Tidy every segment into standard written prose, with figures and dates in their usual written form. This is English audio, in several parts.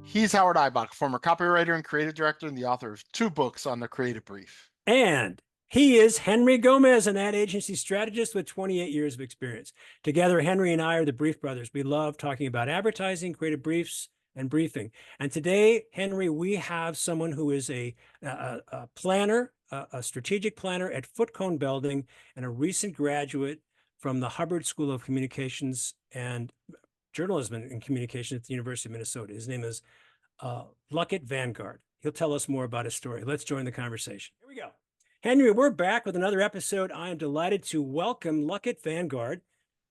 He's Howard Ibach, former copywriter and creative director, and the author of 2 books on the creative brief. And he is Henry Gomez, an ad agency strategist with 28 years of experience. Together, Henry and I are the Brief Brothers. We love talking about advertising, creative briefs, and briefing. And today, Henry, we have someone who is a planner, a strategic planner at Foot Cone Building, and a recent graduate from the Hubbard School of Communications and Journalism and Communication at the University of Minnesota. His name is Luckett Vanguard. He'll tell us more about his story. Let's join the conversation. Here we go. Henry, we're back with another episode. I am delighted to welcome Luckett Vanguard.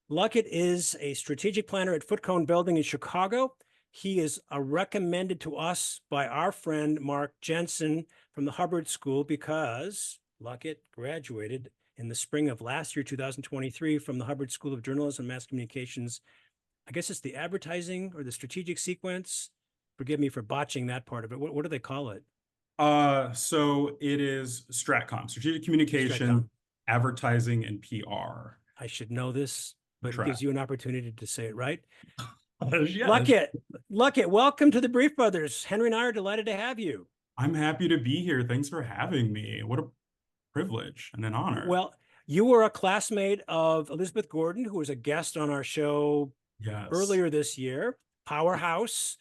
Luckett is a strategic planner at Foot Cone Building in Chicago. He is recommended to us by our friend Mark Jensen from the Hubbard School because Luckett graduated in the spring of last year, 2023, from the Hubbard School of Journalism and Mass Communications. I guess it's the advertising or the strategic sequence. Forgive me for botching that part of it. What do they call it? So it is Stratcom, strategic communication, Stratcom. Advertising, and PR. I should know this, but Try. it gives you an opportunity to say it right. Yes. Luckett, welcome to the Brief Brothers. Henry and I are delighted to have you. I'm happy to be here. Thanks for having me. What a privilege and an honor. Well, you were a classmate of Elizabeth Gordon, who was a guest on our show earlier this year. Powerhouse.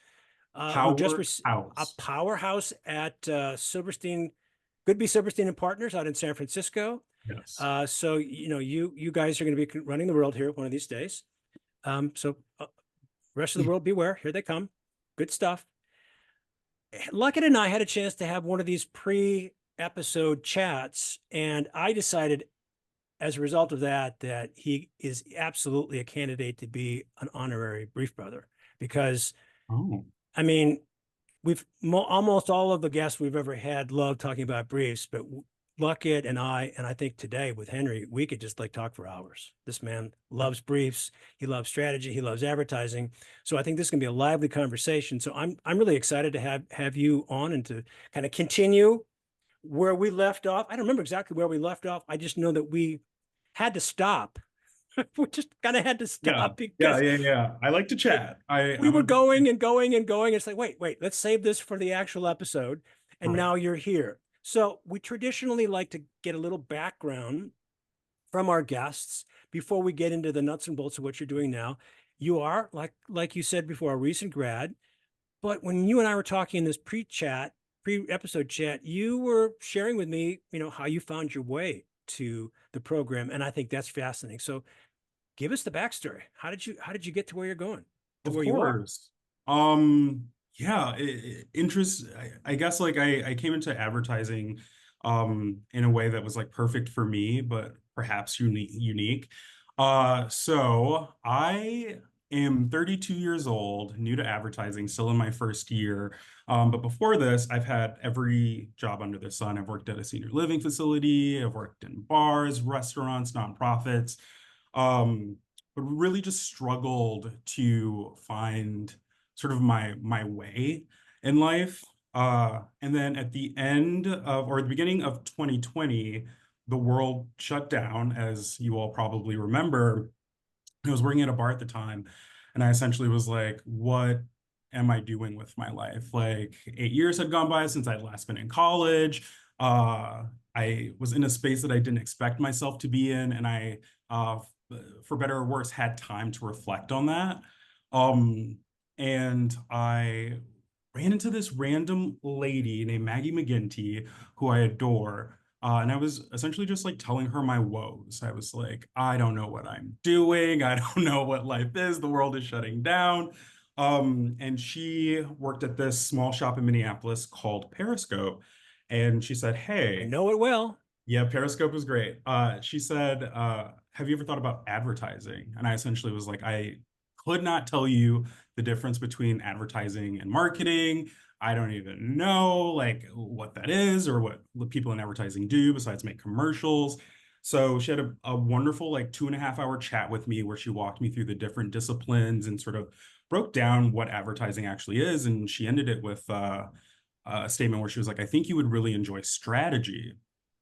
A powerhouse at Silverstein, Goodby Silverstein and Partners out in San Francisco. Yes. So you guys are going to be running the world here one of these days. Rest of the world, beware. Here they come. Good stuff. Luckett and I had a chance to have one of these pre-episode chats, and I decided, as a result of that he is absolutely a candidate to be an honorary Brief Brother because. Oh. I mean, almost all of the guests we've ever had love talking about briefs, but Luckett and I think today with Henry, we could just talk for hours. This man loves briefs. He loves strategy. He loves advertising. So I think this is going to be a lively conversation. So I'm really excited to have you on and to kind of continue where we left off. I don't remember exactly where we left off. I just know that we had to stop. We just kind of had to stop because I like to chat. We were going and going and going. It's like, wait, let's save this for the actual episode. And now you're here. So we traditionally like to get a little background from our guests before we get into the nuts and bolts of what you're doing now. You are, like you said before, a recent grad. But when you and I were talking in this pre-episode chat, you were sharing with me, how you found your way to the program. And I think that's fascinating. So give us the backstory. How did you get to where you're going? Of course. Interest. I guess I came into advertising in a way that was perfect for me, but perhaps unique. So I am 32 years old, new to advertising, still in my first year. But before this, I've had every job under the sun. I've worked at a senior living facility. I've worked in bars, restaurants, nonprofits. But really just struggled to find sort of my way in life. And then at the beginning of 2020, the world shut down, as you all probably remember. I was working at a bar at the time, and I essentially was like, what am I doing with my life? 8 years had gone by since I'd last been in college. I was in a space that I didn't expect myself to be in, and I, for better or worse, had time to reflect on that. And I ran into this random lady named Maggie McGinty, who I adore. And I was essentially just telling her my woes. I was like, I don't know what I'm doing. I don't know what life is. The world is shutting down. And she worked at this small shop in Minneapolis called Periscope. And she said, hey. I know it well. Yeah, Periscope was great. She said, have you ever thought about advertising? And I essentially was like, I could not tell you the difference between advertising and marketing. I don't even know what that is or what people in advertising do besides make commercials. So she had a wonderful 2.5-hour chat with me where she walked me through the different disciplines and sort of broke down what advertising actually is. And she ended it with a statement where she was like, I think you would really enjoy strategy.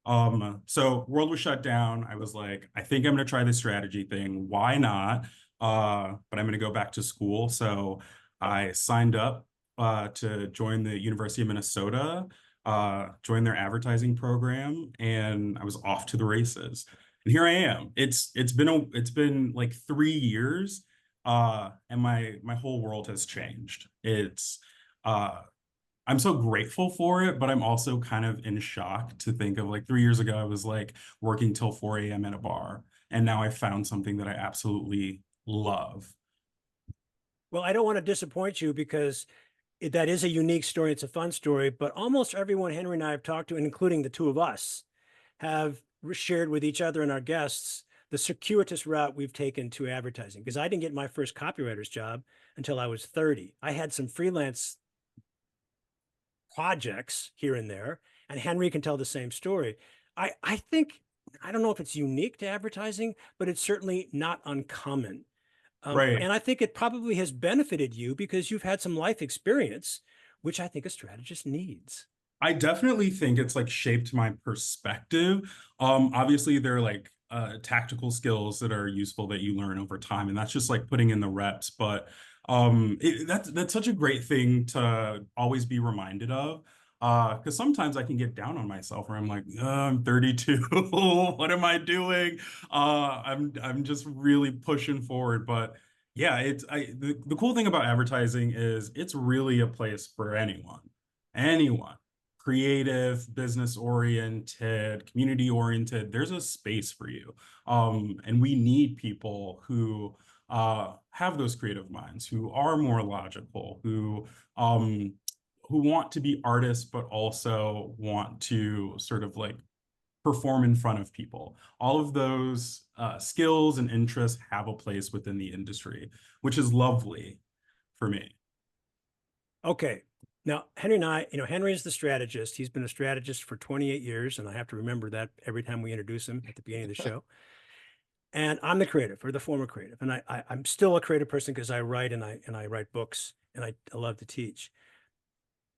So world was shut down. I was like, I think I'm going to try this strategy thing. Why not? But I'm going to go back to school. So I signed up to join the University of Minnesota, join their advertising program, and I was off to the races. And here I am. It's been like 3 years, and my whole world has changed. I'm so grateful for it, but I'm also kind of in shock to think of like 3 years ago, I was like working till 4 a.m. at a bar. And now I found something that I absolutely love. Well, I don't want to disappoint you because that is a unique story. It's a fun story, but almost everyone Henry and I have talked to, including the two of us, have shared with each other and our guests the circuitous route we've taken to advertising. Because I didn't get my first copywriter's job until I was 30. I had some freelance projects here and there, and Henry can tell the same story. I think, I don't know if it's unique to advertising, but it's certainly not uncommon. Right. And I think it probably has benefited you because you've had some life experience, which I think a strategist needs. I definitely think it's like shaped my perspective. Obviously there are like tactical skills that are useful that you learn over time, and that's just like putting in the reps. But that's such a great thing to always be reminded of. Because sometimes I can get down on myself where I'm like, I'm 32. What am I doing? I'm just really pushing forward. But yeah, the cool thing about advertising is it's really a place for anyone, creative, business oriented, community oriented. There's a space for you. And we need people who have those creative minds, who are more logical, who want to be artists, but also want to sort of like perform in front of people. All of those skills and interests have a place within the industry, which is lovely for me. Okay. Now, Henry and I, Henry is the strategist. He's been a strategist for 28 years, and I have to remember that every time we introduce him at the beginning of the show. And I'm the creative, or the former creative. And I'm still a creative person because I write and I write books, and I love to teach.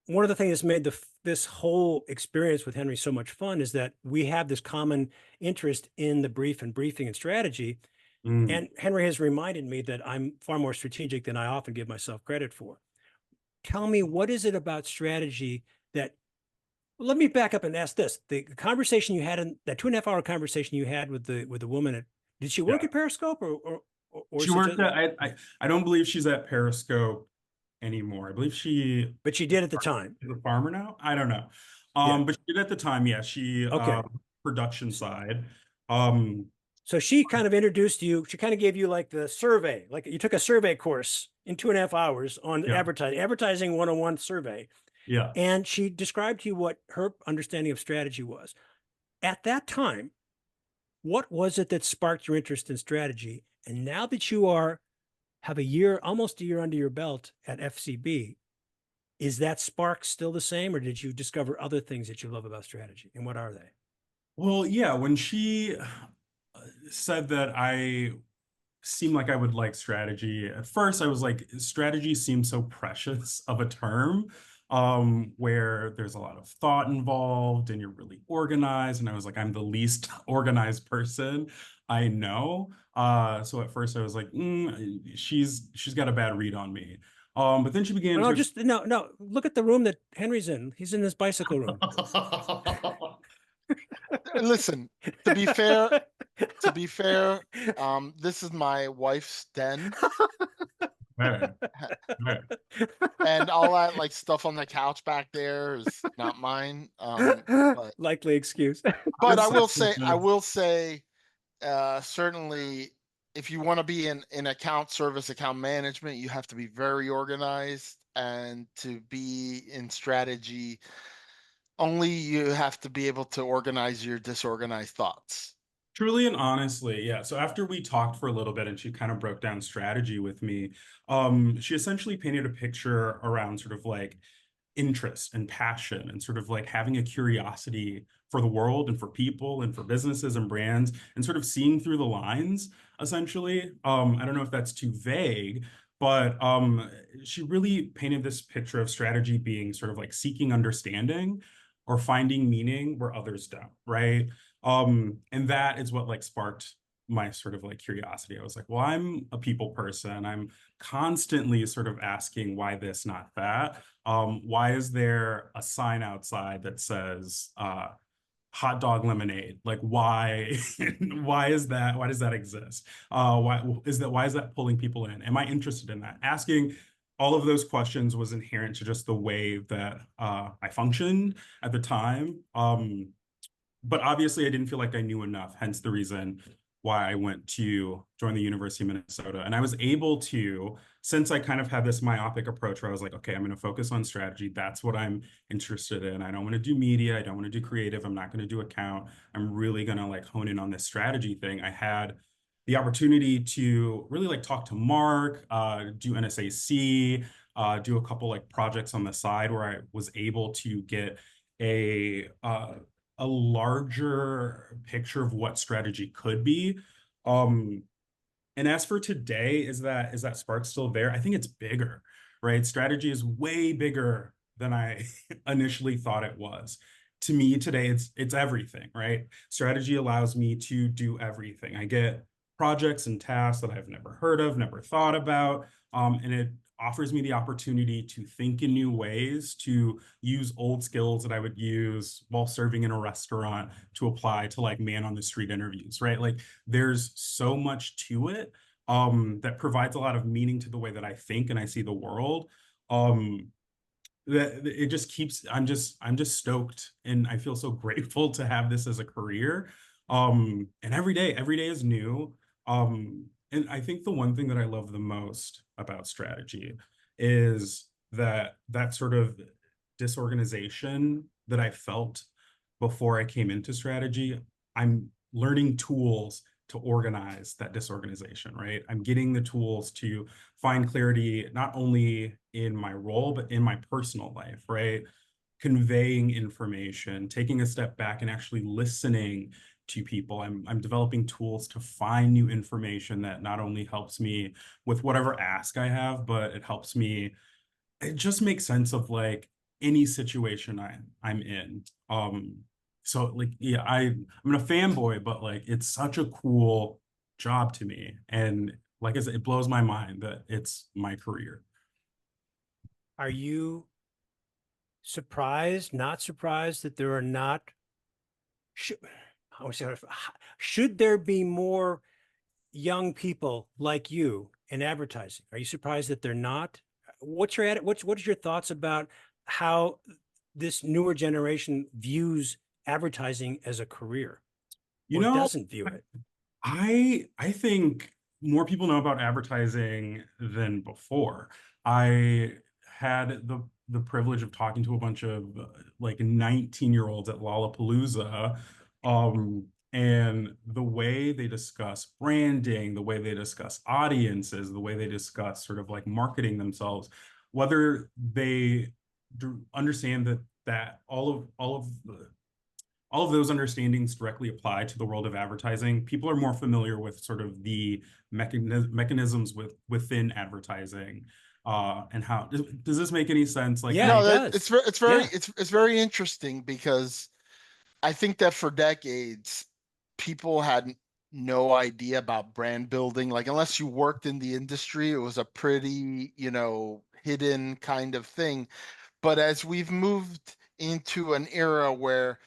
One of the things that's made this whole experience with Henry so much fun is that we have this common interest in the brief and briefing and strategy. And Henry has reminded me that I'm far more strategic than I often give myself credit for. Tell me, what is it about strategy that, well, let me back up and ask this. The conversation you had in that 2.5 hour conversation you had with the woman did she work at Periscope or she worked at, I don't believe she's at Periscope anymore. I believe but she did at the time. Is a farmer now? I don't know. But she did at the time. Yeah, she production side. So she kind of introduced you. She kind of gave you like the survey, like you took a survey course in 2.5 hours on advertising 101 survey. Yeah. And she described to you what her understanding of strategy was. At that time, what was it that sparked your interest in strategy? And now that you have almost a year under your belt at FCB, is that spark still the same, or did you discover other things that you love about strategy? And what are they? Well, yeah, when she said that I seemed like I would like strategy, at first I was like, strategy seems so precious of a term, where there's a lot of thought involved and you're really organized. And I was like, I'm the least organized person I know. So at first I was like, she's got a bad read on me. But then she began to no. Look at the room that Henry's in. He's in his bicycle room. Listen, to be fair, this is my wife's den. Right. And all that like stuff on the couch back there is not mine. But likely excuse. But I will say, certainly if you want to be in account management, you have to be very organized, and to be in strategy, only you have to be able to organize your disorganized thoughts. Truly and honestly, yeah. So after we talked for a little bit and she kind of broke down strategy with me, she essentially painted a picture around sort of like interest and passion and sort of like having a curiosity for the world and for people and for businesses and brands and sort of seeing through the lines, essentially. I don't know if that's too vague, but she really painted this picture of strategy being sort of like seeking understanding or finding meaning where others don't, right? And that is what like sparked my sort of like curiosity. I was like, well, I'm a people person. I'm constantly sort of asking why this, not that. Why is there a sign outside that says hot dog lemonade? Like, why why is that? Why does that exist? Why is that pulling people in? Am I interested in that? Asking all of those questions was inherent to just the way that I functioned at the time. But obviously I didn't feel like I knew enough, hence the reason why I went to join the University of Minnesota. And I was able to, since I kind of had this myopic approach where I was like, okay, I'm going to focus on strategy. That's what I'm interested in. I don't want to do media. I don't want to do creative. I'm not going to do account. I'm really going to like hone in on this strategy thing. I had the opportunity to really like talk to Mark, do NSAC, do a couple like projects on the side where I was able to get a larger picture of what strategy could be. And as for today, is that spark still there? I think it's bigger, right? Strategy is way bigger than I initially thought it was. To me today, it's everything, right? Strategy allows me to do everything. I get projects and tasks that I've never heard of, never thought about, and it offers me the opportunity to think in new ways, to use old skills that I would use while serving in a restaurant to apply to like man on the street interviews, right? Like there's so much to it that provides a lot of meaning to the way that I think and I see the world. That it just keeps, I'm just stoked, and I feel so grateful to have this as a career. And every day is new. And I think the one thing that I love the most about strategy is that sort of disorganization that I felt before I came into strategy. I'm learning tools to organize that disorganization, right? I'm getting the tools to find clarity, not only in my role, but in my personal life, right? Conveying information, taking a step back and actually listening to people. I'm developing tools to find new information that not only helps me with whatever ask I have, but it just makes sense of like any situation I'm in. So like, yeah, I'm a fanboy, but like, it's such a cool job to me. And like I said, it blows my mind that it's my career. Are you surprised, not surprised that there are not, should there be more young people like you in advertising? Are you surprised that they're not? What's your what is your thoughts about how this newer generation views advertising as a career, You or know, doesn't view it? I think more people know about advertising than before. I had the privilege of talking to a bunch of like 19-year-olds at Lollapalooza, and the way they discuss branding, the way they discuss audiences, the way they discuss sort of like marketing themselves, whether they understand that all of those understandings directly apply to the world of advertising. People are more familiar with sort of the mechanisms within advertising, and how does this make any sense? Like, Yeah, No, it does. it's very Yeah. it's very interesting because I think that for decades people had no idea about brand building. Like unless you worked in the industry, it was a pretty, hidden kind of thing. But as we've moved into an era where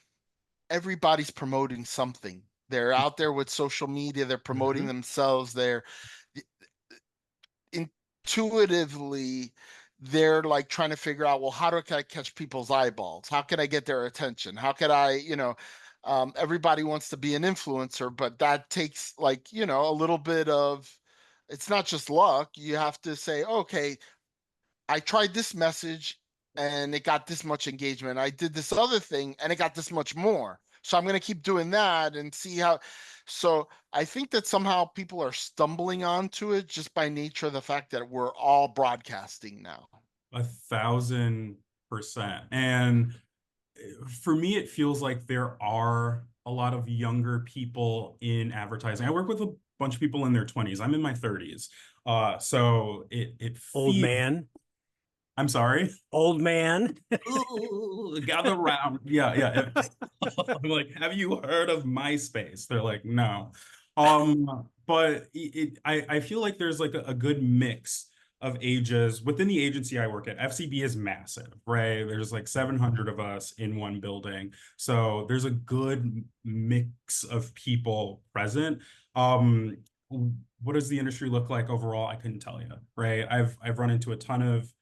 everybody's promoting something, they're out there with social media, they're promoting mhm. themselves, they're intuitively they're like trying to figure out, well, how do I catch people's eyeballs? How can I get their attention? How could I, everybody wants to be an influencer, but that takes like, a little bit of, it's not just luck. You have to say, okay, I tried this message and it got this much engagement. I did this other thing and it got this much more. So I'm going to keep doing that and see how. So I think that somehow people are stumbling onto it just by nature of the fact that we're all broadcasting now. 1,000%. And for me, it feels like there are a lot of younger people in advertising. I work with a bunch of people in their 20s. I'm in my 30s. So it Old feels, man. I'm sorry. Old man. Ooh, gather round. Yeah, yeah. I'm like, have you heard of MySpace? They're like, no. But I feel like there's like a good mix of ages within the agency I work at. FCB is massive, right? There's like 700 of us in one building. So there's a good mix of people present. Um, what does the industry look like overall? I couldn't tell you, right? I've run into a ton of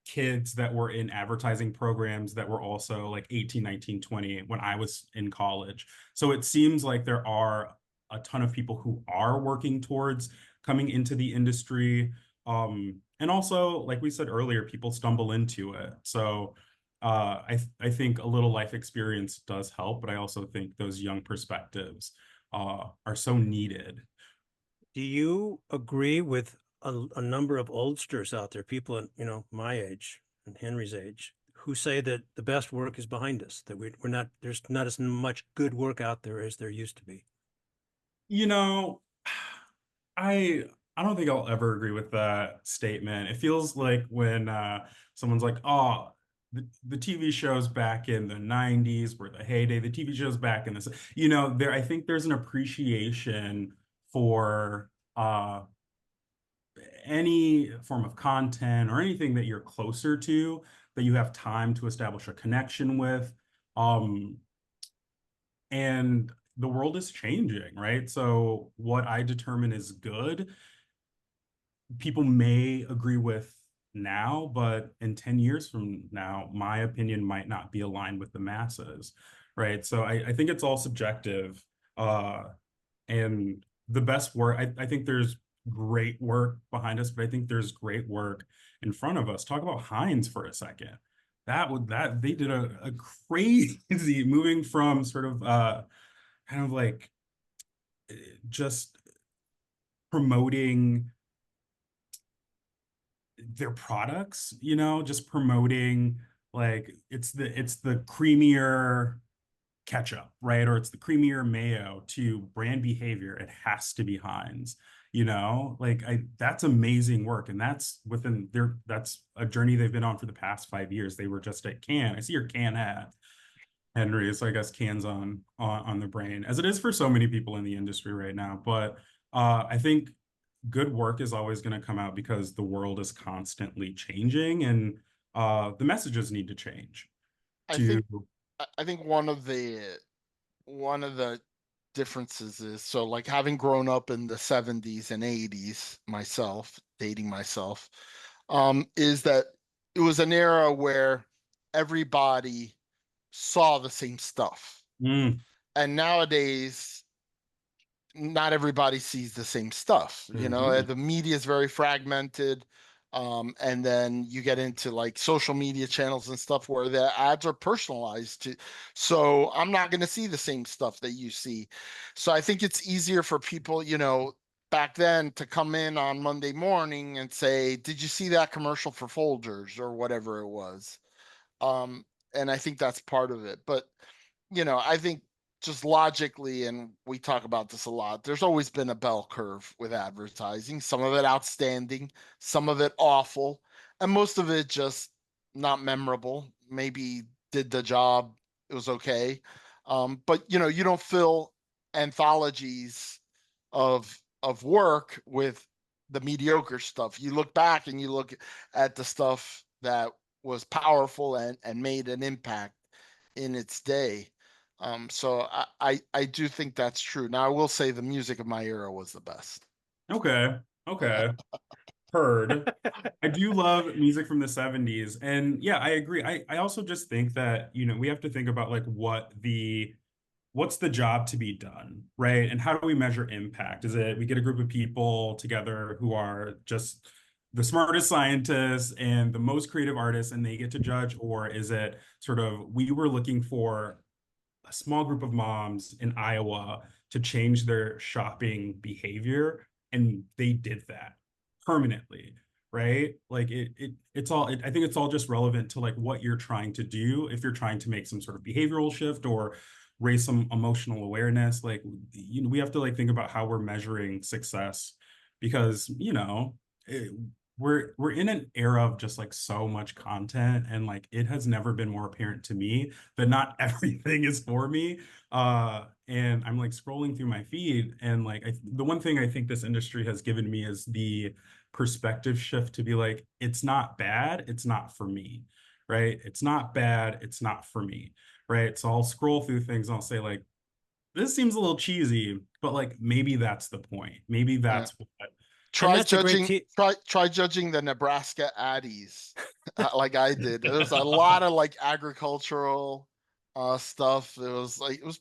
kids that were in advertising programs that were also like 18, 19, 20 when I was in college. So it seems like there are a ton of people who are working towards coming into the industry. And also, like we said earlier, people stumble into it. So I think a little life experience does help, but I also think those young perspectives are so needed. Do you agree with a number of oldsters out there, people in, my age and Henry's age, who say that the best work is behind us, that we're not, there's not as much good work out there as there used to be? You know, I I don't think I'll ever agree with that statement. It feels like when someone's like, "Oh, the TV shows back in the 90s were the heyday. The TV shows back in this," there I think there's an appreciation for any form of content or anything that you're closer to, that you have time to establish a connection with. Um, and the world is changing, right? So what I determine is good, people may agree with now, but in 10 years from now, my opinion might not be aligned with the masses, right? So I think it's all subjective. Uh, and the best work, I think there's great work behind us, but I think there's great work in front of us. Talk about Heinz for a second. That they did a crazy moving from sort of kind of like just promoting their products, just promoting like it's the creamier ketchup, right? Or it's the creamier mayo, to brand behavior. It has to be Heinz, like that's amazing work. And that's a journey they've been on for the past 5 years. They were just at Cannes. I see your Cannes hat, Henry. So I guess Cannes on the brain, as it is for so many people in the industry right now. But I think good work is always going to come out because the world is constantly changing, and the messages need to change I to think I think one of the differences is, so like having grown up in the 70s and 80s myself, dating myself, is that it was an era where everybody saw the same stuff. Mm, And nowadays, not everybody sees the same stuff. mhm. The media is very fragmented. And then you get into like social media channels and stuff where the ads are personalized to, so I'm not going to see the same stuff that you see. So I think it's easier for people, back then, to come in on Monday morning and say, did you see that commercial for Folgers or whatever it was? Um, and I think that's part of it. But I think just logically, and we talk about this a lot, there's always been a bell curve with advertising, some of it outstanding, some of it awful, and most of it just not memorable. Maybe did the job, it was okay. But you don't fill anthologies of work with the mediocre stuff. You look back and you look at the stuff that was powerful and made an impact in its day. So I do think that's true. Now I will say the music of my era was the best. Okay, okay, heard. I do love music from the 70s. And yeah, I agree. I also just think that, we have to think about like what's the job to be done, right? And how do we measure impact? Is it we get a group of people together who are just the smartest scientists and the most creative artists and they get to judge? Or is it sort of we were looking for a small group of moms in Iowa to change their shopping behavior, and they did that permanently, right? Like I think it's all just relevant to like what you're trying to do. If you're trying to make some sort of behavioral shift or raise some emotional awareness, like we have to like think about how we're measuring success, because it, we're in an era of just like so much content, and like it has never been more apparent to me that not everything is for me. and I'm like scrolling through my feed, and like the one thing I think this industry has given me is the perspective shift to be like, it's not bad, it's not for me, right? It's not bad, it's not for me, right? So I'll scroll through things and I'll say like, this seems a little cheesy, but like maybe that's the point. Maybe Yeah. that's what. And Try that's a great judging, try judging the Nebraska Addies, like I did. There's a lot of like agricultural stuff. It was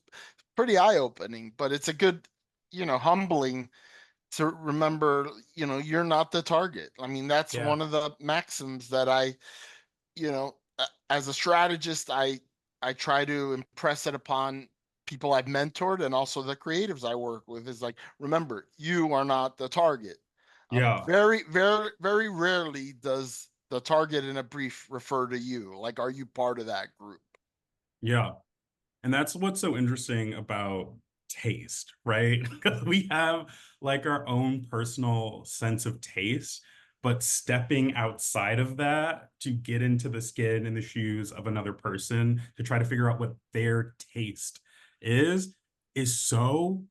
pretty eye-opening, but it's a good, humbling to remember, you're not the target. I mean, that's Yeah. one of the maxims that as a strategist, I try to impress it upon people I've mentored and also the creatives I work with, is like, remember, you are not the target. Yeah. Very, very, very rarely does the target in a brief refer to you. Like, are you part of that group? Yeah. And that's what's so interesting about taste, right? We have like our own personal sense of taste, but stepping outside of that to get into the skin and the shoes of another person to try to figure out what their taste is so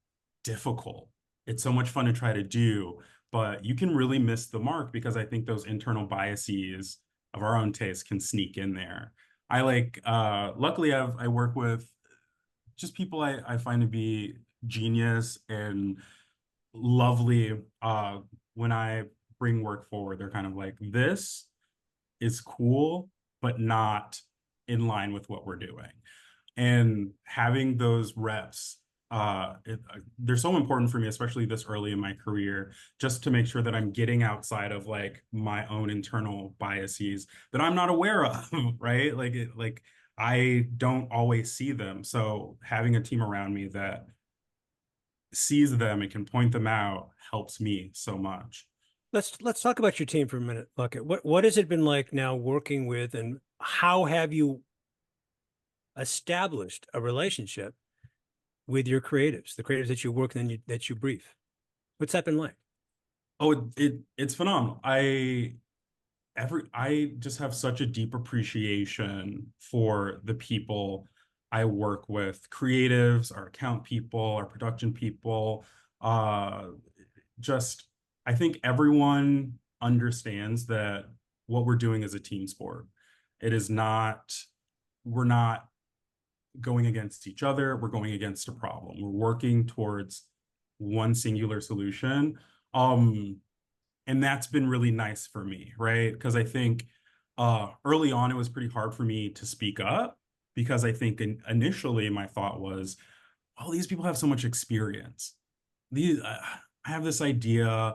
difficult. It's so much fun to try to do, but you can really miss the mark because I think those internal biases of our own taste can sneak in there. I like luckily I work with just people I find to be genius and lovely. When I bring work forward, they're kind of like, this is cool, but not in line with what we're doing. And having those reps, they're so important for me, especially this early in my career, just to make sure that I'm getting outside of like my own internal biases that I'm not aware of, right? Like I don't always see them. So having a team around me that sees them and can point them out helps me so much. Let's talk about your team for a minute, Luckett. What has it been like now working with, and how have you established a relationship with your creatives, the creatives that you work and that you brief? What's that been like? Oh, it's phenomenal. I just have such a deep appreciation for the people I work with, creatives, our account people, our production people. Uh, just I think everyone understands that what we're doing is a team sport. It is not, we're not going against each other, we're going against a problem. We're working towards one singular solution. And that's been really nice for me, right? Because I think early on it was pretty hard for me to speak up because I think initially my thought was, oh, these people have so much experience. I have this idea.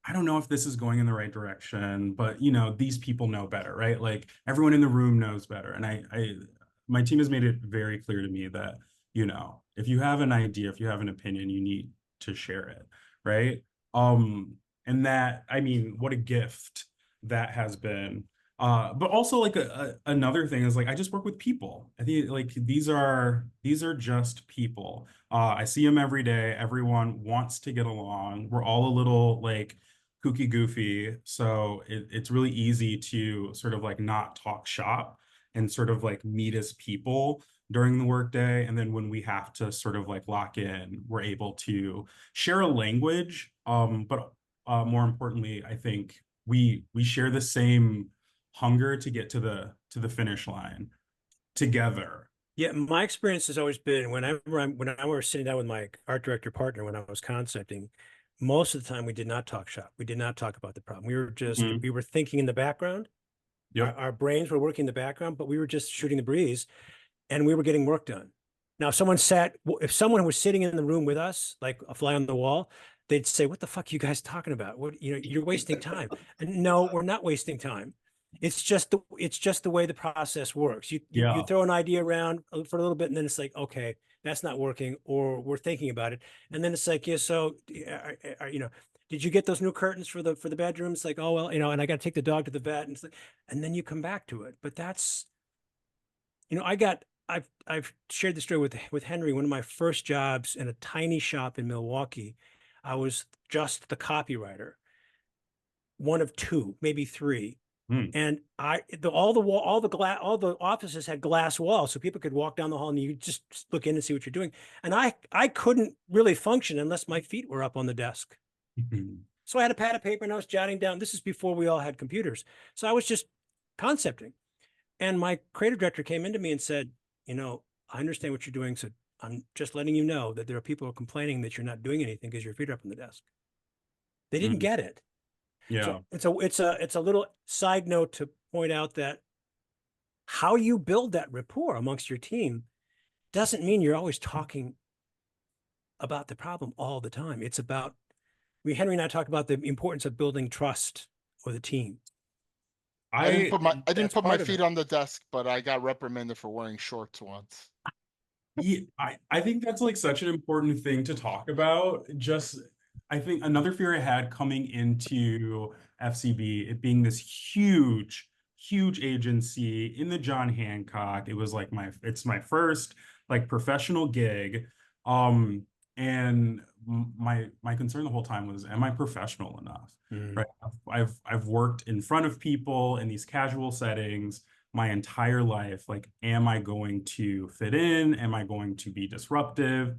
I don't know if this is going in the right direction, but these people know better, right? Like everyone in the room knows better. And my team has made it very clear to me that, if you have an idea, if you have an opinion, you need to share it, right? And that, I mean, what a gift that has been. But also like another thing is like I just work with people. I think like these are just people. I see them every day. Everyone wants to get along. We're all a little like kooky goofy, so it's really easy to sort of like not talk shop and sort of like meet as people during the workday. And then when we have to sort of like lock in, we're able to share a language. But more importantly, I think we share the same hunger to get to the finish line together. Yeah, my experience has always been when I was sitting down with my art director partner when I was concepting, most of the time we did not talk shop. We did not talk about the problem. We were thinking in the background. Yep. Our brains were working in the background, but we were just shooting the breeze and we were getting work done. Now, if someone was sitting in the room with us, like a fly on the wall, they'd say, "What the fuck are you guys talking about? You're wasting time." And no, we're not wasting time. It's just the way the process works. You Yeah. throw an idea around for a little bit, and then it's like, okay, that's not working, or we're thinking about it, and then it's like, yeah, so, did you get those new curtains for the bedroom? It's like, oh well, and I got to take the dog to the vet, and it's like, and then you come back to it. But that's, I've shared the story with Henry. One of my first jobs in a tiny shop in Milwaukee, I was just the copywriter, one of two, maybe three. And all the offices had glass walls, so people could walk down the hall and you just look in and see what you're doing. And I couldn't really function unless my feet were up on the desk. So I had a pad of paper and I was jotting down. This is before we all had computers. So I was just concepting. And my creative director came into me and said, I understand what you're doing. So I'm just letting you know that there are people who are complaining that you're not doing anything because your feet are up on the desk. They didn't get it. Yeah. So it's a little side note to point out that how you build that rapport amongst your team doesn't mean you're always talking about the problem all the time. It's about, Henry and I talk about the importance of building trust with a team. I didn't put my part of feet it. on the desk, but I got reprimanded for wearing shorts once. Yeah, I think that's like such an important thing to talk about. I think another fear I had coming into FCB, it being this huge, huge agency in the John Hancock. It was like it's my first like professional gig. And my concern the whole time was, am I professional enough? Right. I've worked in front of people in these casual settings my entire life. Like, am I going to fit in? Am I going to be disruptive?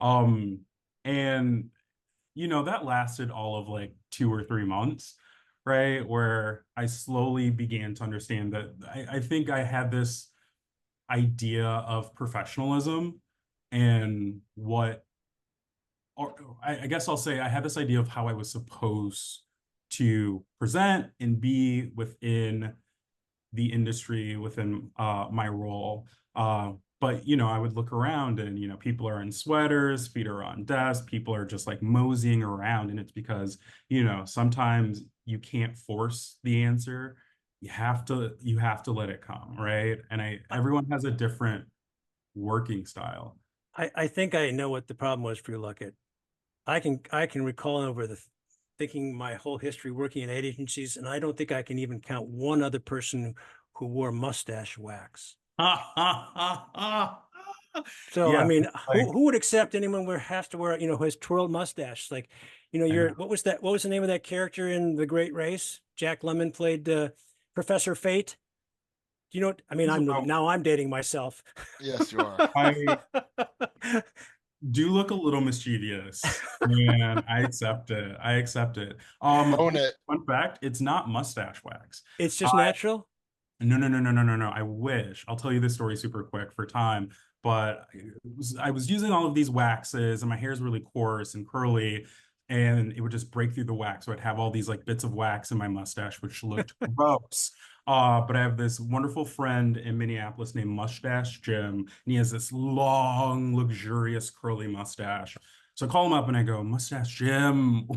And that lasted all of like 2 or 3 months, right? Where I slowly began to understand that I think I had this idea of professionalism and I guess I'll say I had this idea of how I was supposed to present and be within the industry, within my role. But I would look around and people are in sweaters, feet are on desks, people are just like moseying around, and it's because sometimes you can't force the answer. You have to let it come, right? And everyone has a different working style. I think I know what the problem was for you, Luckett. I can recall thinking my whole history working in ad agencies, and I don't think I can even count one other person who wore mustache wax. So Yeah, I mean, like, who would accept anyone who has to wear who has twirled mustache? Like, what was the name of that character in The Great Race? Jack Lemmon played Professor Fate. Do you know what I mean? Now I'm dating myself. Yes, you are. I do look a little mischievous, and I accept it. Own it. Fun fact, it's not mustache wax. It's just natural. No. I wish. I'll tell you this story super quick for time. But I was using all of these waxes, and my hair is really coarse and curly, and it would just break through the wax. So I'd have all these like bits of wax in my mustache, which looked gross. But I have this wonderful friend in Minneapolis named Mustache Jim, and he has this long, luxurious, curly mustache. So I call him up and I go, Mustache Jim,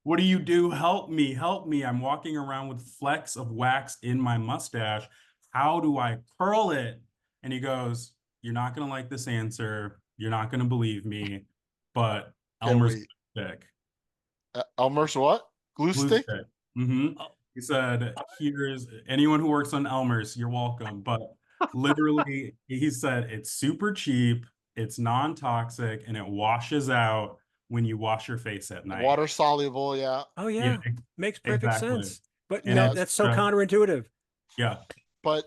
what do you do? Help me, help me. I'm walking around with flecks of wax in my mustache. How do I curl it? And he goes, you're not going to like this answer. You're not going to believe me, but Elmer's glue stick. Elmer's what? Glue stick? Mm-hmm. He said, here's anyone who works on Elmer's, you're welcome. But literally, he said it's super cheap, it's non-toxic, and it washes out when you wash your face at night. Water soluble, yeah. Oh yeah, makes perfect sense. But that's so counterintuitive. Yeah. But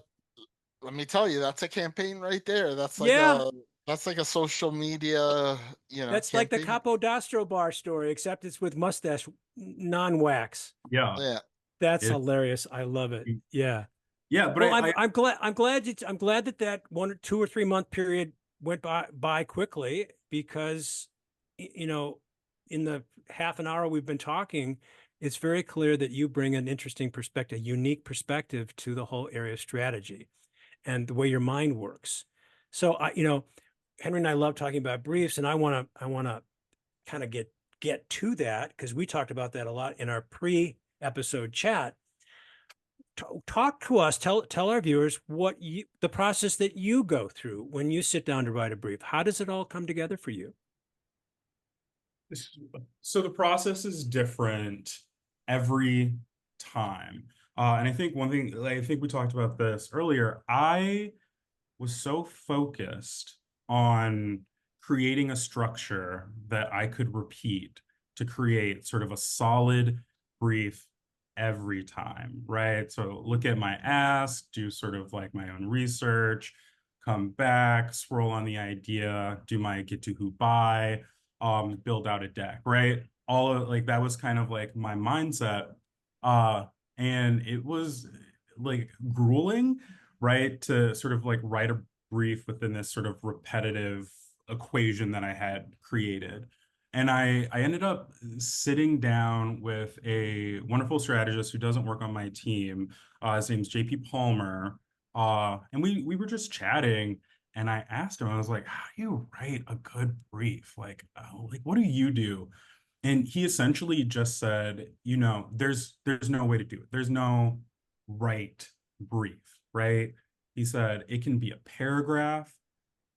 let me tell you, that's a campaign right there. That's like a social media, That's campaign. like the Capodastro bar story, except it's with mustache, non-wax. Yeah. That's hilarious. I love it. Yeah. Yeah, but well, I'm glad that 1 or 2 or 3 month period went by quickly, because in the half an hour we've been talking, it's very clear that you bring an interesting perspective, unique perspective to the whole area of strategy and the way your mind works. So Henry and I love talking about briefs, and I want to kind of get to that, because we talked about that a lot in our pre-episode chat. Talk to us, tell our viewers the process that you go through when you sit down to write a brief. How does it all come together for you? So the process is different every time. And I think one thing, I think we talked about this earlier, I was so focused on creating a structure that I could repeat to create sort of a solid brief every time, right? So look at my ask, do sort of like my own research, come back, scroll on the idea, do my get to who buy, build out a deck, right? All of like that was kind of like my mindset. And it was like grueling, right? To sort of like write a brief within this sort of repetitive equation that I had created. And I ended up sitting down with a wonderful strategist who doesn't work on my team. His name's JP Palmer. And we were just chatting, and I asked him, I was like, how do you write a good brief? Like what do you do? And he essentially just said, you know, there's no way to do it. There's no right brief, right? He said it can be a paragraph.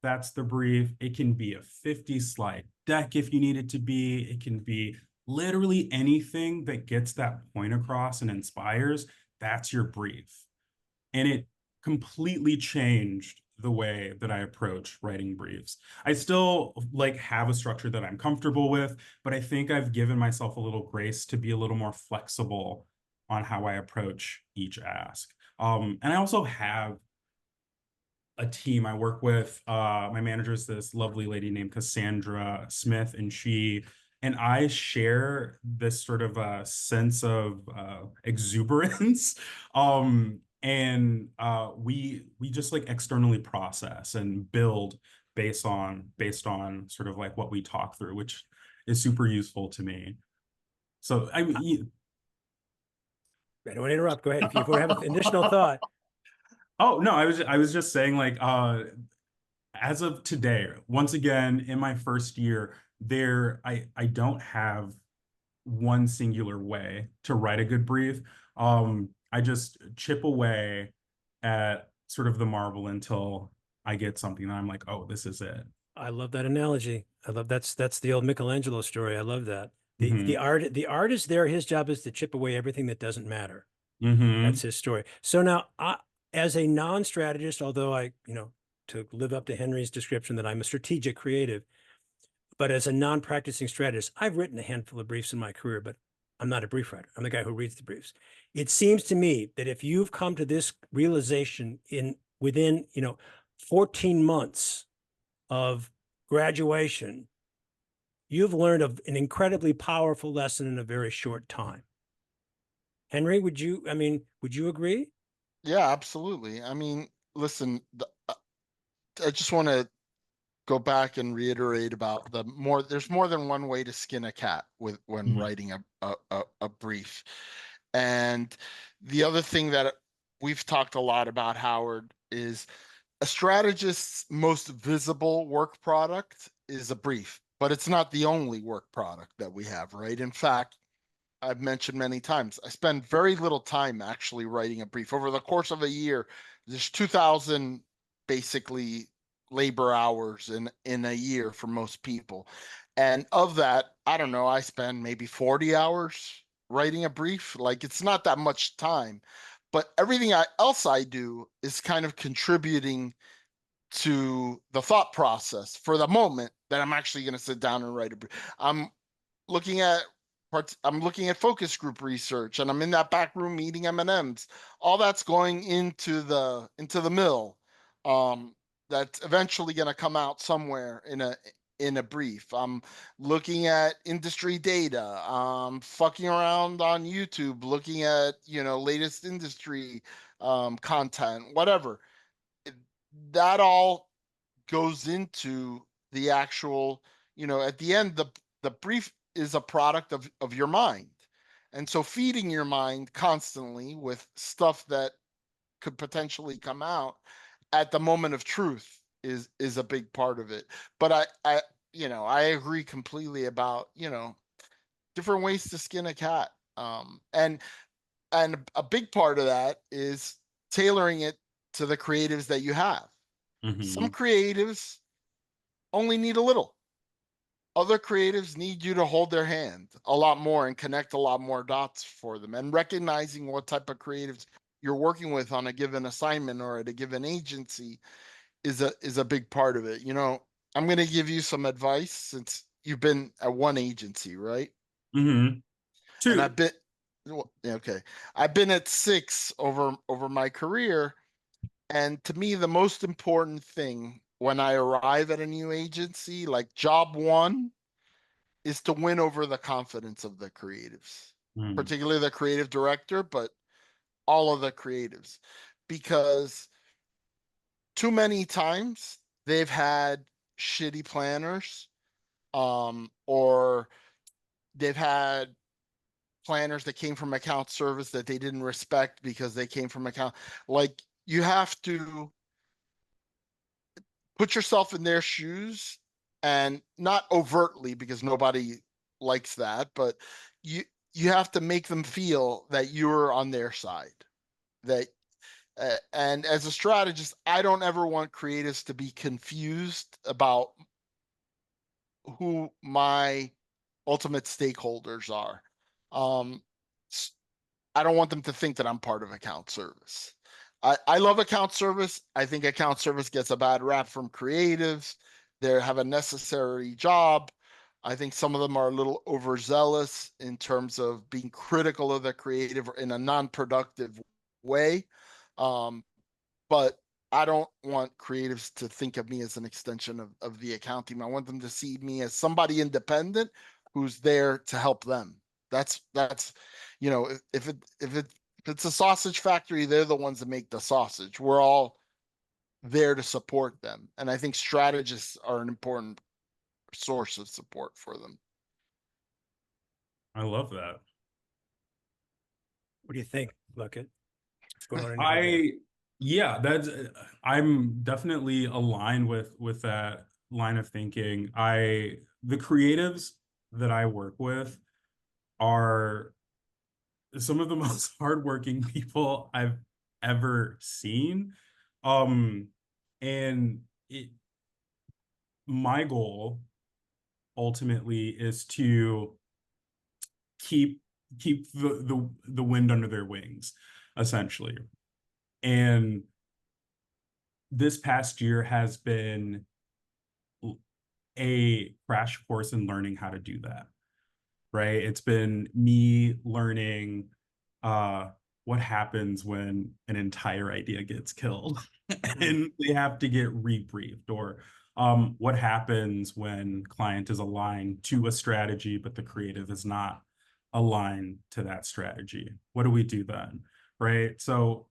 That's the brief. It can be a 50-slide deck if you need it to be. It can be literally anything that gets that point across and inspires. That's your brief. And it completely changed the way that I approach writing briefs. I still like have a structure that I'm comfortable with, but I think I've given myself a little grace to be a little more flexible on how I approach each ask. And I also have a team I work with. My manager is this lovely lady named Cassandra Smith, and she and I share this sort of a sense of exuberance. We just like externally process and build based on sort of like what we talk through, which is super useful to me. So I mean, I don't want to interrupt. Go ahead. If you have an additional thought. oh no, I was just saying like as of today, once again, in my first year, I don't have one singular way to write a good brief. I just chip away at sort of the marble until I get something that I'm like, oh, this is it. I love that analogy. I love that's the old Michelangelo story. I love that. The Mm-hmm. art is there. His job is to chip away everything that doesn't matter. Mm-hmm. That's his story. So now, as a non-strategist, although I, to live up to Henry's description that I'm a strategic creative, but as a non-practicing strategist, I've written a handful of briefs in my career, but I'm not a brief writer. I'm the guy who reads the briefs. It seems to me that if you've come to this realization within 14 months of graduation, you've learned an incredibly powerful lesson in a very short time. Henry, would you agree? Yeah, absolutely. I mean, listen, I just want to go back and reiterate about there's more than one way to skin a cat when Mm-hmm. writing a brief. And the other thing that we've talked a lot about, Howard, is a strategist's most visible work product is a brief, but it's not the only work product that we have, right? In fact, I've mentioned many times, I spend very little time actually writing a brief. Over the course of a year, there's 2,000 basically labor hours in a year for most people. And of that, I don't know, I spend maybe 40 hours writing a brief. Like it's not that much time, but everything else I do is kind of contributing to the thought process for the moment that I'm actually going to sit down and write a brief. I'm looking at I'm looking at focus group research, and I'm in that back room eating M&Ms. All that's going into the mill. That's eventually going to come out somewhere in a brief. I'm looking at industry data. Fucking around on YouTube, looking at latest industry content, whatever. That all goes into the actual, at the end, the brief is a product of your mind. And so feeding your mind constantly with stuff that could potentially come out at the moment of truth is a big part of it. But I agree completely about, different ways to skin a cat. And a big part of that is tailoring it to the creatives that you have. Some Mm-hmm. creatives only need a little. Other creatives need you to hold their hand a lot more and connect a lot more dots for them. And recognizing what type of creatives you're working with on a given assignment or at a given agency is a big part of it. I'm going to give you some advice since you've been at one agency, right? Mm-hmm. And Two. Okay. I've been at 6 over my career. And to me, the most important thing when I arrive at a new agency, like job one, is to win over the confidence of the creatives, Mm. particularly the creative director, but all of the creatives, because too many times they've had shitty planners, or they've had planners that came from account service that they didn't respect because they came from account. Like, you have to put yourself in their shoes, and not overtly, because nobody likes that, but you you have to make them feel that you're on their side. That and as a strategist, I don't ever want creatives to be confused about who my ultimate stakeholders are. Um, I don't want them to think that I'm part of account service. I love account service. I think account service gets a bad rap from creatives. They have a necessary job. I think some of them are a little overzealous in terms of being critical of the creative in a non-productive way. Um, but I don't want creatives to think of me as an extension of the account team. I want them to see me as somebody independent who's there to help them. That's if it's a sausage factory, they're the ones that make the sausage. We're all there to support them. And I think strategists are an important source of support for them. I love that. What do you think, Luckett? What's going on in your head? Yeah, that's I'm definitely aligned with that line of thinking. The creatives that I work with are some of the most hardworking people I've ever seen. And my goal ultimately is to keep the wind under their wings, essentially. And this past year has been a crash course in learning how to do that, right? It's been me learning what happens when an entire idea gets killed and they have to get rebriefed, or what happens when client is aligned to a strategy but the creative is not aligned to that strategy. What do we do then, right? So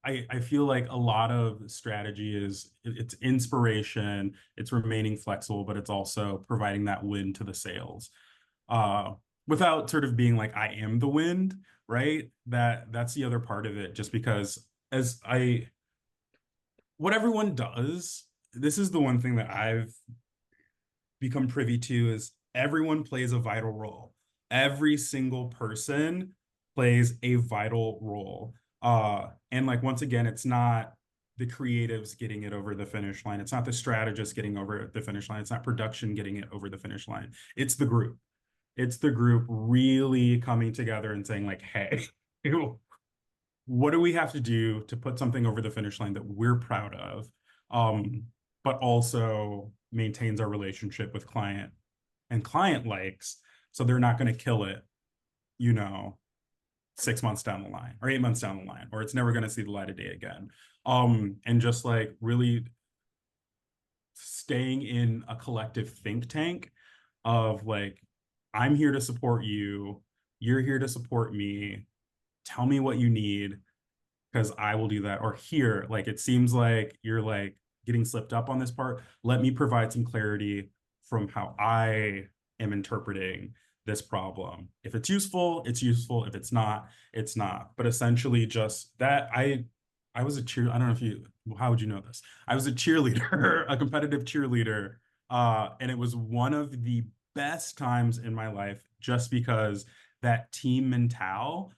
I feel like a lot of strategy it's inspiration, it's remaining flexible, but it's also providing that wind to the sails, without sort of being like, I am the wind, right? That's the other part of it. Just because what everyone does, this is the one thing that I've become privy to, is everyone plays a vital role. Every single person plays a vital role. And like, once again, it's not the creatives getting it over the finish line. It's not the strategist getting over the finish line. It's not production getting it over the finish line. It's the group. It's the group really coming together and saying like, hey, what do we have to do to put something over the finish line that we're proud of, but also maintains our relationship with client and client likes, so they're not going to kill it, 6 months down the line or 8 months down the line, or it's never going to see the light of day again. And just like really staying in a collective think tank of like, I'm here to support you, you're here to support me, tell me what you need, because I will do that. Or here, like, it seems like you're like getting slipped up on this part. Let me provide some clarity from how I am interpreting this problem. If it's useful, it's useful. If it's not, it's not. But essentially just that I was a cheer. I don't know if you, how would you know this? I was a cheerleader, a competitive cheerleader. And it was one of the best times in my life, just because that team mental,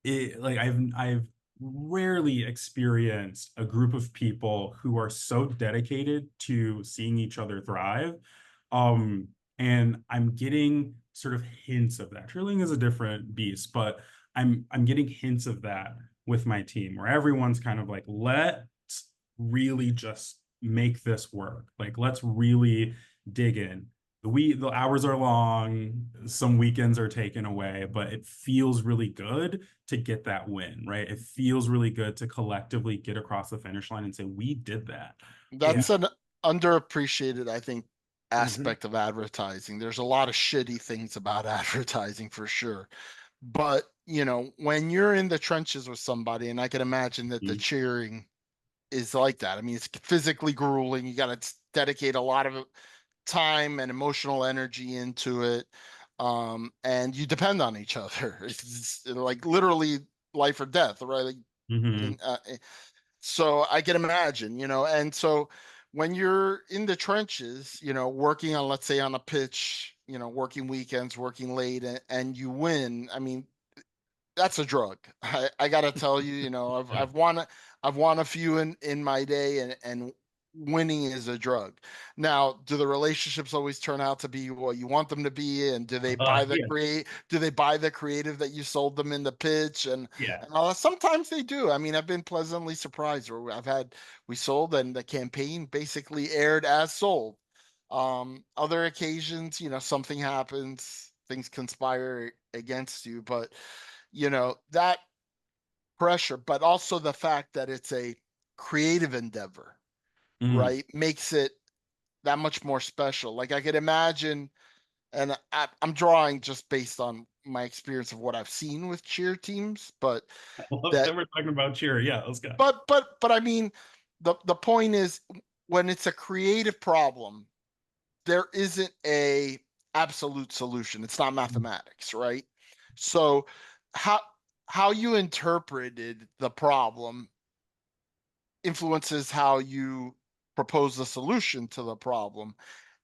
I've rarely experienced a group of people who are so dedicated to seeing each other thrive. And I'm getting sort of hints of that. Cheerleading is a different beast, but I'm getting hints of that with my team, where everyone's kind of like, let's really just make this work. Like, let's really dig in. the hours are long, some weekends are taken away, but it feels really good to get that win, right? It feels really good to collectively get across the finish line and say, we did that. Yeah. That's an underappreciated, I think, Mhm. aspect of advertising. There's a lot of shitty things about advertising for sure. But, when you're in the trenches with somebody, and I can imagine that the Mhm. cheering is like that. I mean, it's physically grueling. You got to dedicate a lot of time and emotional energy into it. And you depend on each other. It's like literally life or death, right? Like, Mhm. in, so I can imagine, and so when you're in the trenches, working on, let's say, on a pitch, working weekends, working late, and you win. I mean, that's a drug. I gotta tell you, Yeah. I've won a few in my day, and winning is a drug. Now, do the relationships always turn out to be what you want them to be? And Yeah. do they buy the creative that you sold them in the pitch? Yeah. And all that? Sometimes they do. I mean, I've been pleasantly surprised where we sold and the campaign basically aired as sold. Other occasions, something happens, things conspire against you, but that pressure, but also the fact that it's a creative endeavor, Mhm. right, makes it that much more special. Like I could imagine, and I'm drawing just based on my experience of what I've seen with cheer teams, but Well, that, then we're talking about cheer. Yeah, let's go. but I mean, the point is, when it's a creative problem, there isn't a absolute solution. It's not mathematics, right? So how how you interpreted the problem influences how you propose the solution to the problem,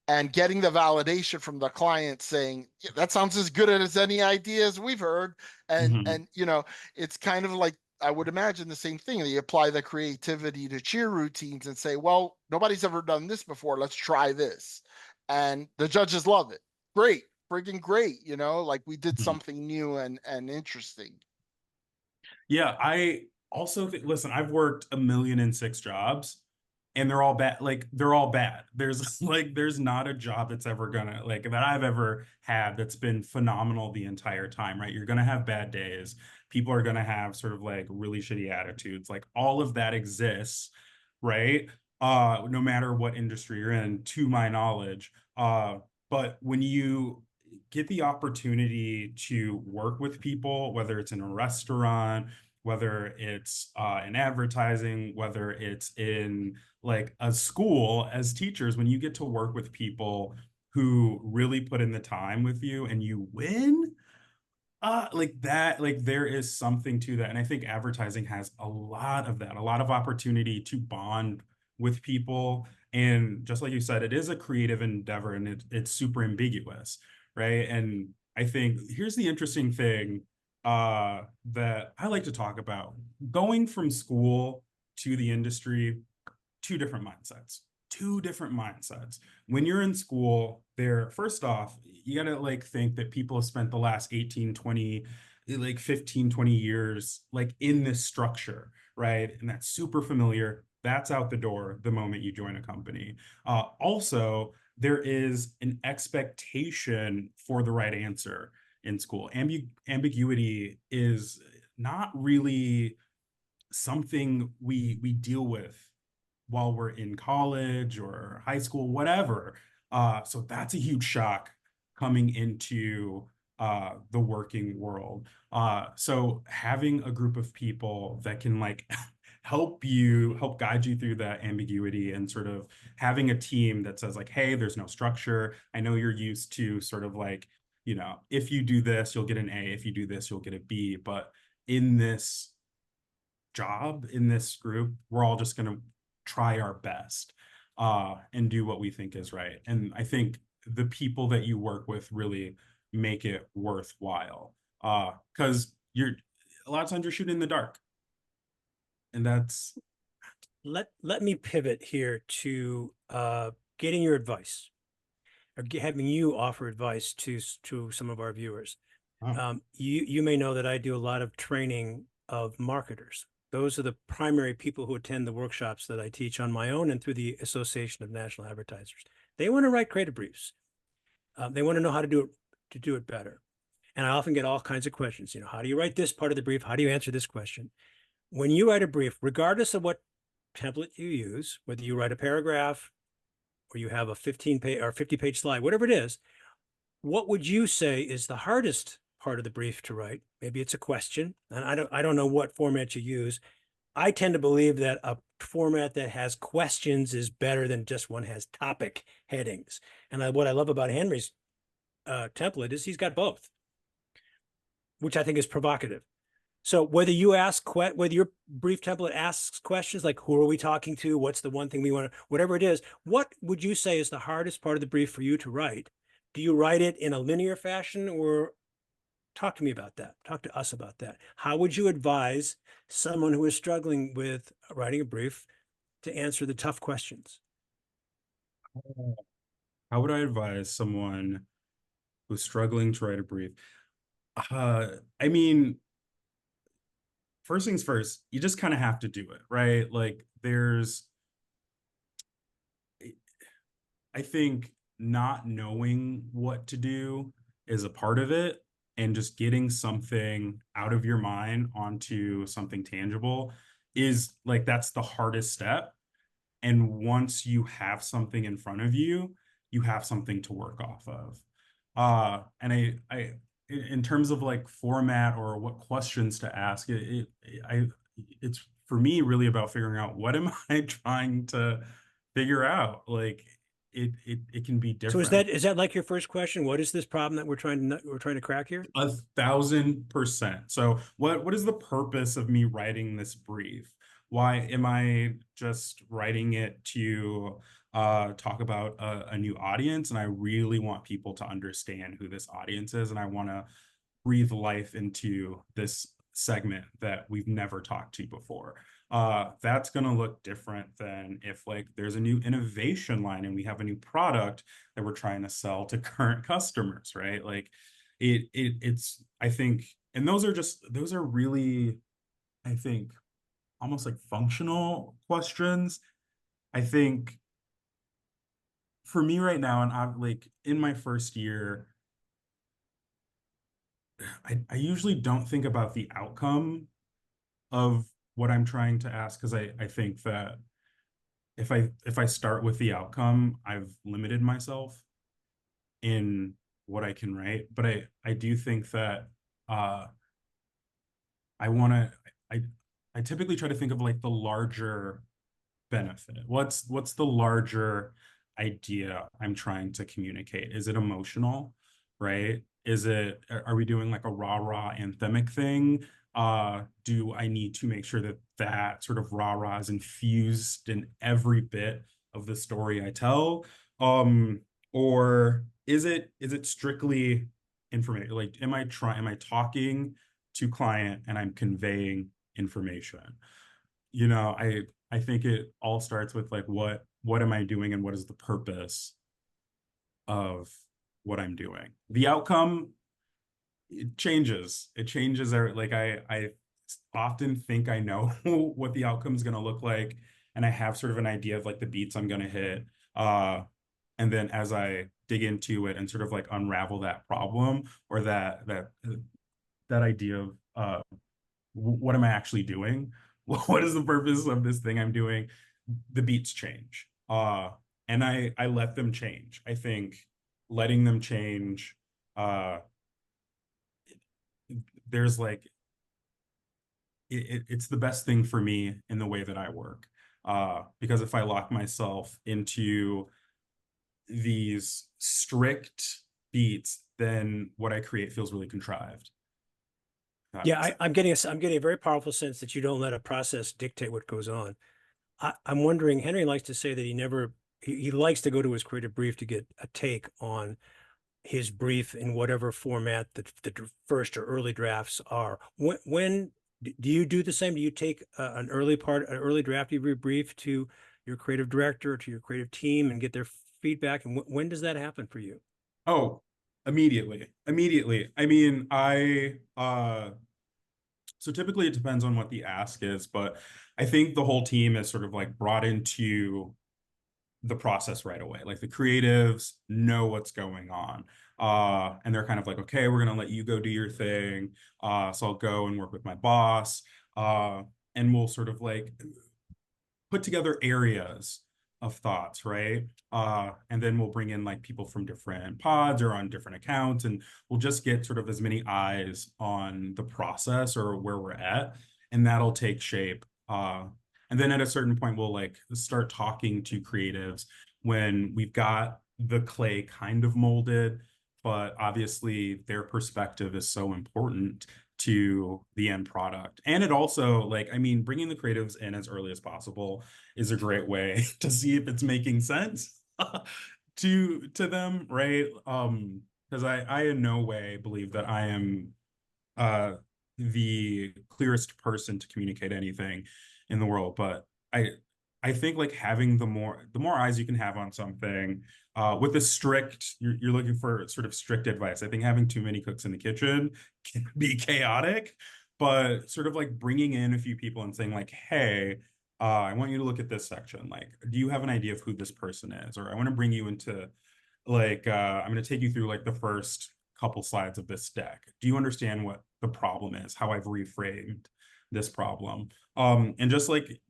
and getting the validation from the client saying, "Yeah, that sounds as good as any ideas we've heard." and Mhm. and it's kind of like, I would imagine the same thing. You apply the creativity to cheer routines and say, well, nobody's ever done this before, let's try this, and the judges love it. Great, freaking great. Like, we did Mhm. something new and interesting. Yeah, I also think, listen, I've worked 1,000,006 jobs and they're all bad. Like they're all bad. There's like there's not a job that's ever gonna like that I've ever had that's been phenomenal the entire time, right? You're gonna have bad days. People are gonna have sort of like really shitty attitudes. Like all of that exists, right? No matter what industry you're in, to my knowledge. But when you get the opportunity to work with people, whether it's in a restaurant, whether it's in advertising, whether it's in like a school as teachers, when you get to work with people who really put in the time with you and you win, like that, like there is something to that. And I think advertising has a lot of that, a lot of opportunity to bond with people. And just like you said, it is a creative endeavor and it's super ambiguous, right? And I think here's the interesting thing that I like to talk about. Going from school to the industry, two different mindsets. Two different mindsets. When you're in school, there, first off, you gotta like think that people have spent the last 18, 20, like 15, 20 years like in this structure, right? And that's super familiar. That's out the door the moment you join a company. Also, there is an expectation for the right answer in school. Ambiguity is not really something we deal with while we're in college or high school, whatever. So that's a huge shock coming into the working world. So having a group of people that can like help guide you through that ambiguity and sort of having a team that says like, hey, there's no structure. I know you're used to sort of like, if you do this, you'll get an A. If you do this, you'll get a B. But in this job, in this group, we're all just going to try our best and do what we think is right. And I think the people that you work with really make it worthwhile because you're a lot of times you're shooting in the dark, and that's Let me pivot here to getting your advice, or having you offer advice to some of our viewers. oh, You may know that I do a lot of training of marketers. Those are the primary people who attend the workshops that I teach on my own and through the Association of National Advertisers. They want to write creative briefs. They want to know how to do it better. And I often get all kinds of questions. You know, how do you write this part of the brief? How do you answer this question? When you write a brief, regardless of what template you use, whether you write a paragraph or you have a 15-page or 50-page slide, whatever it is, what would you say is the hardest part of the brief to write? Maybe it's a question, and I don't know what format you use. I tend to believe that a format that has questions is better than just one has topic headings. And what I love about Henry's template is he's got both, which I think is provocative. So whether your brief template asks questions like, who are we talking to? What's the one thing we want to, whatever it is, what would you say is the hardest part of the brief for you to write? Do you write it in a linear fashion, or talk to me about that? Talk to us about that. How would you advise someone who is struggling with writing a brief to answer the tough questions? How would I advise someone who's struggling to write a brief? I mean, first things first, you just kind of have to do it, right? Like I think not knowing what to do is a part of it, and just getting something out of your mind onto something tangible is like, that's the hardest step. And once you have something in front of you, you have something to work off of. And in terms of like format or what questions to ask, it's for me really about figuring out, what am I trying to figure out? Like it can be So different. is that like your first question? What is this problem that we're trying to crack here? 1,000%. So what is the purpose of me writing this brief? Why am I just writing it to talk about a new audience? And I really want people to understand who this audience is, and I want to breathe life into this segment that we've never talked to before. That's going to look different than if like there's a new innovation line and we have a new product that we're trying to sell to current customers, right? Like it's, I think, and those are really, I think, almost like functional questions. I think for me right now, and I'm like in my first year, I usually don't think about the outcome of what I'm trying to ask, because I think that if I start with the outcome, I've limited myself in what I can write. But I do think that I want to I typically try to think of like the larger benefit. What's the larger idea I'm trying to communicate? Is it emotional, right? Are we doing like a rah-rah anthemic thing? Do I need to make sure that that sort of rah-rah is infused in every bit of the story I tell? Or is it strictly information? Like, am I talking to client and I'm conveying information? You know, I think it all starts with like, what am I doing, and what is the purpose of what I'm doing? The outcome, it changes. Like I often think I know what the outcome is going to look like, and I have sort of an idea of like the beats I'm going to hit. And then as I dig into it and sort of like unravel that problem, or that idea of what am I actually doing? What is the purpose of this thing I'm doing? The beats change. And I let them change. I think letting them change, there's like, it's the best thing for me in the way that I work. Because if I lock myself into these strict beats, then what I create feels really contrived. Yeah, I'm getting a very powerful sense that you don't let a process dictate what goes on. I'm wondering, Henry likes to say that he likes to go to his creative brief to get a take on his brief in whatever format the first or early drafts are. When do you do the same? Do you take an early draft of your brief to your creative director or to your creative team and get their feedback? And when does that happen for you? Oh, immediately. I mean, so typically it depends on what the ask is, but I think the whole team is sort of like brought into the process right away. Like the creatives know what's going on. And they're kind of like, okay, we're gonna let you go do your thing. So I'll go and work with my boss. And we'll sort of like put together areas of thoughts, right? And then we'll bring in like people from different pods or on different accounts, and we'll just get sort of as many eyes on the process or where we're at, and that'll take shape. And then at a certain point, we'll like start talking to creatives when we've got the clay kind of molded, but obviously their perspective is so important to the end product. And it also, like, I mean, bringing the creatives in as early as possible is a great way to see if it's making sense to them, right? Because I in no way believe that I am the clearest person to communicate anything in the world, but I think like having the more eyes you can have on something, with a strict, you're looking for sort of strict advice. I think having too many cooks in the kitchen can be chaotic, but sort of like bringing in a few people and saying like, hey, I want you to look at this section. Like, do you have an idea of who this person is? Or I want to bring you into like, I'm going to take you through like the first couple slides of this deck. Do you understand what the problem is, how I've reframed this problem? And just like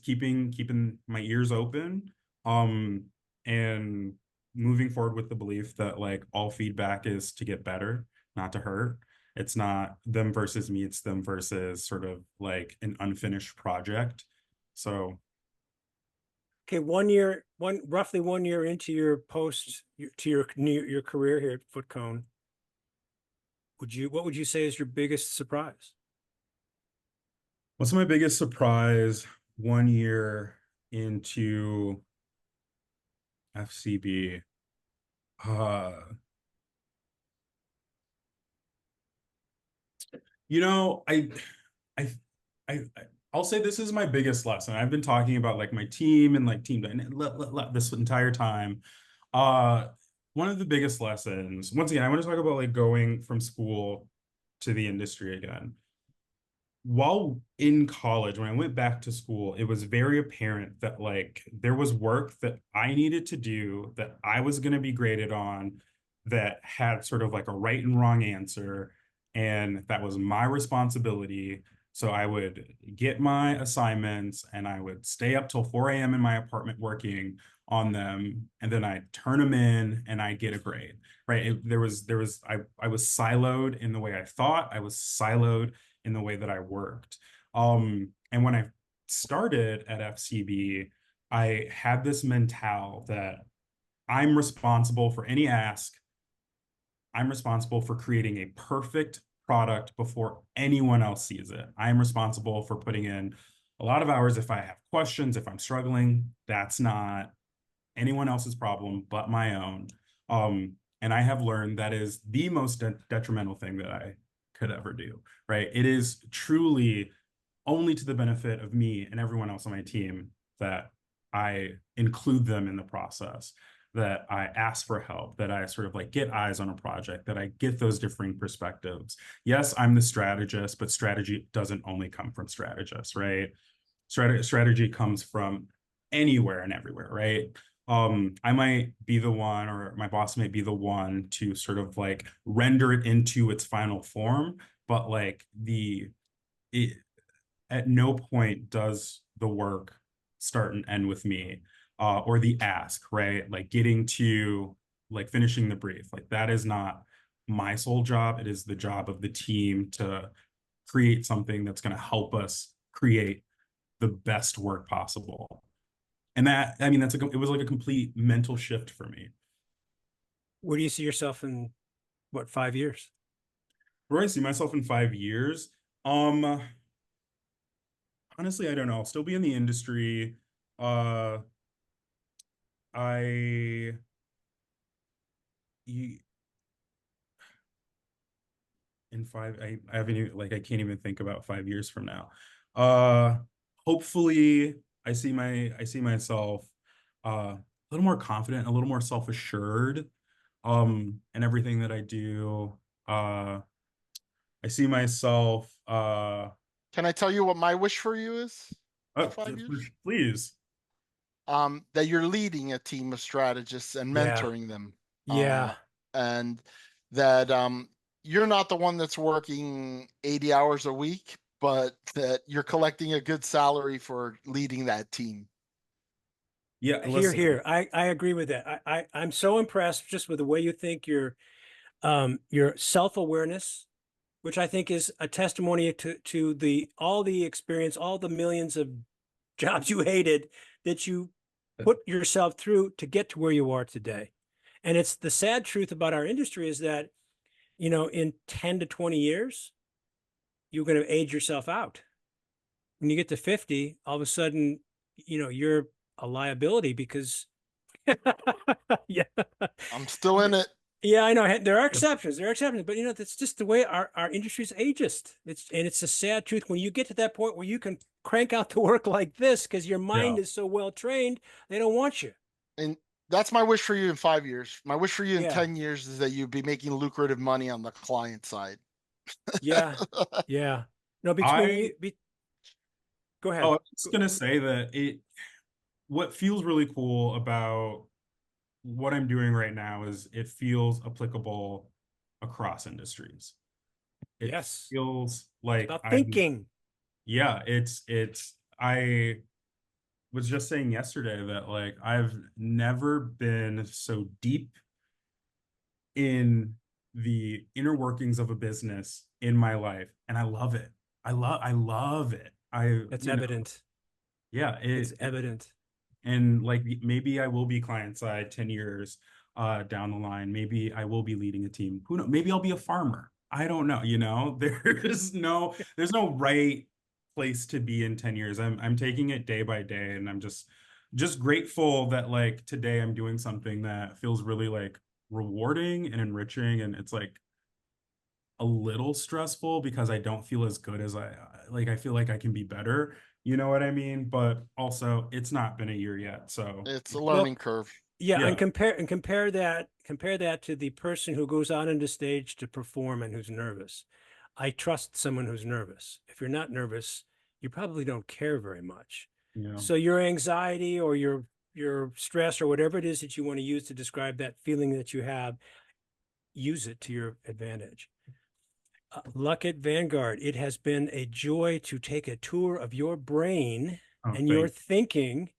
keeping my ears open, and moving forward with the belief that like all feedback is to get better, not to hurt. It's not them versus me, it's them versus sort of like an unfinished project. So Okay, roughly 1 year into your your career here at FootCone, what would you say is your biggest surprise? what's my biggest surprise 1 year into FCB? Uh, you know, I, I, I'll say this is my biggest lesson. I've been talking about like my team and like team this entire time. One of the biggest lessons, once again, I want to talk about like going from school to the industry again. While in college, when I went back to school, it was very apparent that like there was work that I needed to do that I was going to be graded on, that had sort of like a right and wrong answer, and that was my responsibility. So I would get my assignments and I would stay up till 4 a.m. in my apartment working on them, and then I'd turn them in and I'd get a grade, right? I was siloed in the way I thought. I was siloed in the way that I worked. And when I started at FCB, I had this mental that I'm responsible for any ask. I'm responsible for creating a perfect product before anyone else sees it. I'm responsible for putting in a lot of hours. If I have questions, if I'm struggling, that's not anyone else's problem but my own. And I have learned that is the most detrimental thing that I could ever do, right? It is truly only to the benefit of me and everyone else on my team that I include them in the process, that I ask for help, that I sort of like get eyes on a project, that I get those differing perspectives. Yes, I'm the strategist, but strategy doesn't only come from strategists, right? Strategy comes from anywhere and everywhere, right? I might be the one, or my boss might be the one to sort of like render it into its final form, but like at no point does the work start and end with me, or the ask, right? Like getting to like finishing the brief, like that is not my sole job. It is the job of the team to create something that's going to help us create the best work possible. And that, I mean, it was like a complete mental shift for me. Where do you see yourself in, what, 5 years? Where I see myself in 5 years, um, honestly, I don't know. I'll still be in the industry. Uh, I, you, in five, I haven't even, like, I can't even think about 5 years from now. Hopefully I see myself, a little more confident, a little more self-assured, in everything that I do. I see myself, Can I tell you what my wish for you is in oh, 5 years? please. that you're leading a team of strategists and Yeah. mentoring them. Yeah. And that you're not the one that's working 80 hours a week, but that you're collecting a good salary for leading that team. Yeah, Here, listen, here. I agree with that. I'm so impressed just with the way you think, your self-awareness, which I think is a testimony to all the experience, all the millions of jobs you hated that you put yourself through to get to where you are today. And it's the sad truth about our industry is that, in 10 to 20 years, you're going to age yourself out. When you get to 50, all of a sudden, you're a liability because yeah. I'm still in it. Yeah, I know. There are exceptions. There are exceptions, but that's just the way our industry's ageist. It's a sad truth. When you get to that point where you can crank out the work like this because your mind yeah. is so well trained, they don't want you. And that's my wish for you in 5 years. My wish for you in Yeah. 10 years is that you'd be making lucrative money on the client side. Yeah. Yeah. No, between I you, go Oh, ahead. I was gonna say that what feels really cool about what I'm doing right now is it feels applicable across industries. It Yes. feels It's like about thinking. yeah, I was just saying yesterday that like I've never been so deep in the inner workings of a business in my life, and I love it. I love it. That's You know, evident. yeah, It's evident. and like maybe I will be client side 10 years down the line. Maybe I will be leading a team. Who knows? Maybe I'll be a farmer. I don't know, there's no right place to be in 10 years. I'm taking it day by day, and I'm just grateful that like today I'm doing something that feels really like rewarding and enriching, and it's like a little stressful because I don't feel as good as I feel like I can be better. You know what I mean? But also it's not been a year yet. So It's a Well, learning curve. yeah, and yeah. compare that to the person who goes out on the stage to perform and who's nervous. I trust someone who's nervous. If you're not nervous, you probably don't care very much. Yeah. So your anxiety or your stress or whatever it is that you want to use to describe that feeling that you have, use it to your advantage. Luckett Vanguard, it has been a joy to take a tour of your brain Oh, and your thank thinking.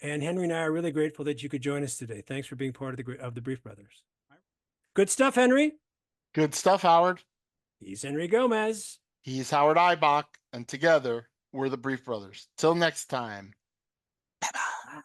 And Henry and I are really grateful that you could join us today. Thanks for being part of the Brief Brothers. Good stuff, Henry. Good stuff, Howard. He's Henry Gomez. He's Howard Ibach, and together we're the Brief Brothers. Till next time. Bye-bye.